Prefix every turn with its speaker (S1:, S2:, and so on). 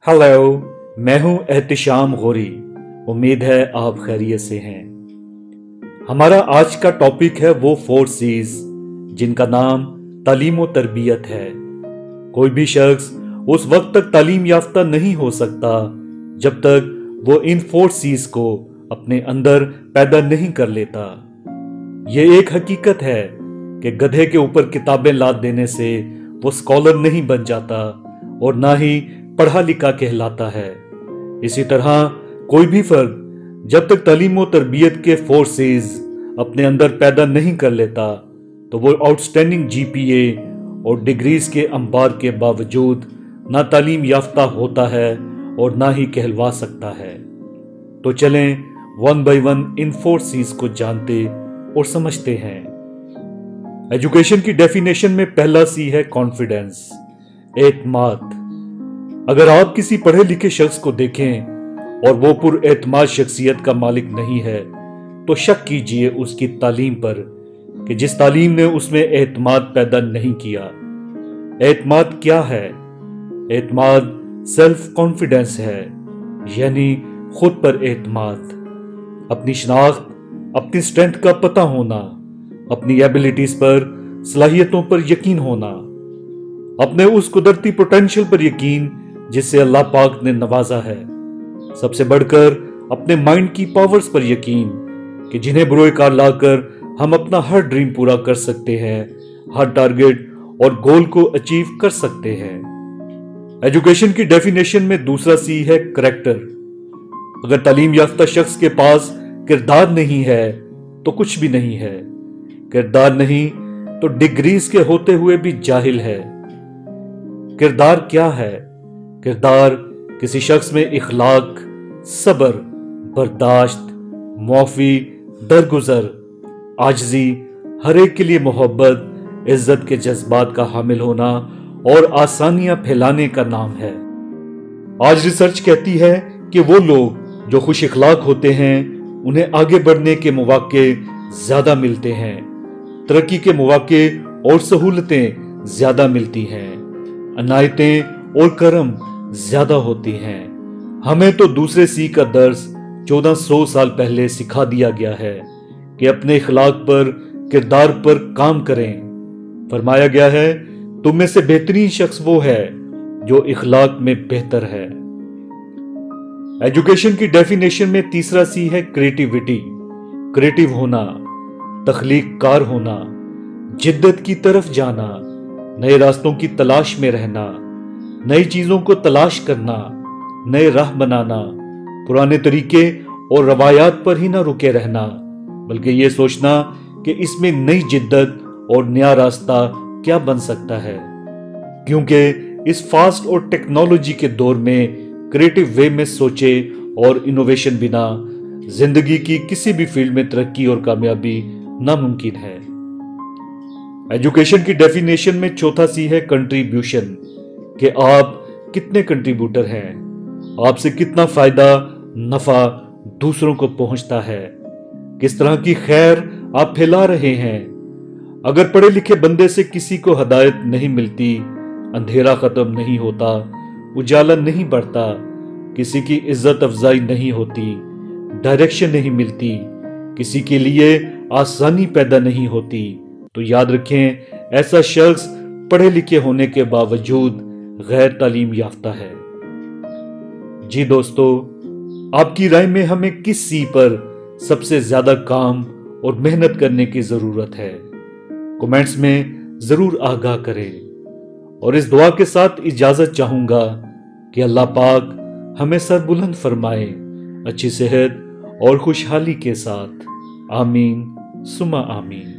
S1: Hello, मैं हूं एहतिशाम गौरी। उम्मीद है आप खैरियत से हैं। हमारा आज का टॉपिक है वो 4 C's जिनका नाम तालीम और तरबियत है। कोई भी शख्स उस वक्त तक तालीम याफ्ता नहीं हो सकता जब तक वो इन 4 C's को अपने अंदर पैदा नहीं कर लेता। ये एक हकीकत है कि गधे के ऊपर किताबें लाद देने से वो स्कॉलर नहीं बन जाता और ना ही पढ़ा लिखा कहलाता है। इसी तरह कोई भी फर्द जब तक तालीम और तरबियत के 4 C's अपने अंदर पैदा नहीं कर लेता तो वो आउटस्टैंडिंग GPA और डिग्रीज के अंबार के बावजूद ना तालीम याफ्ता होता है और ना ही कहलवा सकता है। तो चलें 1 by 1 इन 4 C's को जानते और समझते हैं। एजुकेशन की डेफिनेशन में पहला C है कॉन्फिडेंस, एतमाद। अगर आप किसी पढ़े लिखे शख्स को देखें और वो पुरएतमाद शख्सियत का मालिक नहीं है तो शक कीजिए उसकी तालीम पर कि जिस तालीम ने उसमें एतमाद पैदा नहीं किया। एतमाद क्या है? एतमाद सेल्फ कॉन्फिडेंस है, यानी खुद पर एतमाद, अपनी शनाख्त, अपनी स्ट्रेंथ का पता होना, अपनी एबिलिटीज पर, सलाहियतों पर यकीन होना, अपने उस कुदरती पोटेंशियल पर यकीन जिससे अल्लाह पाक ने नवाजा है। सबसे बढ़कर अपने माइंड की पावर्स पर यकीन कि जिन्हें बुरोकार लाकर हम अपना हर ड्रीम पूरा कर सकते हैं, हर टारगेट और गोल को अचीव कर सकते हैं। एजुकेशन की डेफिनेशन में दूसरा C है करैक्टर। अगर तालीम याफ्ता शख्स के पास किरदार नहीं है तो कुछ भी नहीं है। किरदार नहीं तो डिग्रीज के होते हुए भी जाहिल है। किरदार क्या है? किरदार किसी शख्स में इखलाक, सब्र, बर्दाश्त, मुआफी, दरगुजर, आजजी, हर एक के लिए मोहब्बत, इज्जत के जज्बात का हामिल होना और आसानियां फैलाने का नाम है। आज रिसर्च कहती है कि वो लोग जो खुश इखलाक होते हैं उन्हें आगे बढ़ने के मौके ज्यादा मिलते हैं, तरक्की के मौके और सहूलतें ज्यादा मिलती हैं, अनायतें और करम ज्यादा होती हैं। हमें तो दूसरे C का दर्स 1400 साल पहले सिखा दिया गया है कि अपने इखलाक पर, किरदार पर काम करें। फरमाया गया है तुम में से बेहतरीन शख्स वो है जो इखलाक में बेहतर है। एजुकेशन की डेफिनेशन में तीसरा C है क्रिएटिविटी, क्रिएटिव होना, तख्लीक कार होना, जिद्दत की तरफ जाना, नए रास्तों की तलाश में रहना, नई चीजों को तलाश करना, नए राह बनाना, पुराने तरीके और रवायात पर ही ना रुके रहना, बल्कि ये सोचना कि इसमें नई जिद्दत और नया रास्ता क्या बन सकता है। क्योंकि इस फास्ट और टेक्नोलॉजी के दौर में क्रिएटिव वे में सोचे और इनोवेशन बिना जिंदगी की किसी भी फील्ड में तरक्की और कामयाबी नामुमकिन है। एजुकेशन की डेफिनेशन में चौथा C है कंट्रीब्यूशन, कि आप कितने कंट्रीब्यूटर हैं, आपसे कितना फायदा, नफा दूसरों को पहुंचता है, किस तरह की खैर आप फैला रहे हैं। अगर पढ़े लिखे बंदे से किसी को हदायत नहीं मिलती, अंधेरा खत्म नहीं होता, उजाला नहीं बढ़ता, किसी की इज्जत अफजाई नहीं होती, डायरेक्शन नहीं मिलती, किसी के लिए आसानी पैदा नहीं होती, तो याद रखें ऐसा शख्स पढ़े लिखे होने के बावजूद गैर तालीम याफ्ता है। जी दोस्तों, आपकी राय में हमें किस C पर सबसे ज्यादा काम और मेहनत करने की जरूरत है? कमेंट्स में जरूर आगाह करें। और इस दुआ के साथ इजाजत चाहूंगा कि अल्लाह पाक हमें सरबुलंद फरमाए, अच्छी सेहत और खुशहाली के साथ। आमीन सुमा आमीन।